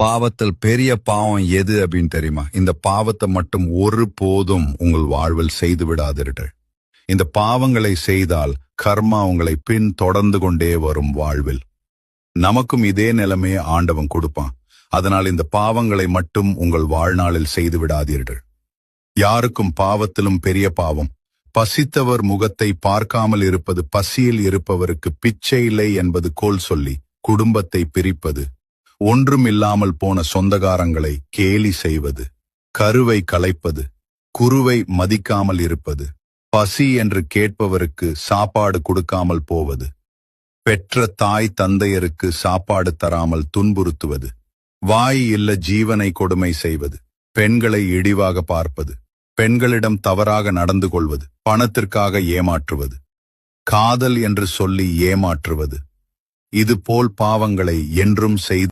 பாவத்தில் பெரிய பாவம் எது அப்படின்னு தெரியுமா? இந்த பாவத்தை மட்டும் ஒரு போதும் உங்கள் வாழ்வில் செய்து விடாதீர்கள். இந்த பாவங்களை செய்தால் கர்மா உங்களை பின் தொடர்ந்து கொண்டே வரும் வாழ்வில். நமக்கும் இதே நிலைமையை ஆண்டவன் கொடுப்பான். அதனால் இந்த பாவங்களை மட்டும் உங்கள் வாழ்நாளில் செய்து விடாதீர்கள். யாருக்கும் பாவத்திலும் பெரிய பாவம். பசித்தவர் முகத்தை பார்க்காமல் இருப்பது, பசியில் இருப்பவருக்கு பிச்சை இல்லை என்பது கோல் சொல்லி குடும்பத்தை பிரிப்பது, ஒன்றும் இல்லாமல் போன சொந்தகாரங்களை கேலி செய்வது, கருவை கலைப்பது, குருவை மதிக்காமல் இருப்பது, பசி என்று கேட்பவருக்கு சாப்பாடு கொடுக்காமல் போவது, பெற்ற தாய் தந்தையருக்கு சாப்பாடு தராமல் துன்புறுத்துவது, வாய் இல்ல ஜீவனை கொடுமை செய்வது, பெண்களை இழிவாக பார்ப்பது, பெண்களிடம் தவறாக நடந்து கொள்வது, பணத்திற்காக ஏமாற்றுவது, காதல் என்று சொல்லி ஏமாற்றுவது, இதுபோல் பாவங்களை என்றும் செய்து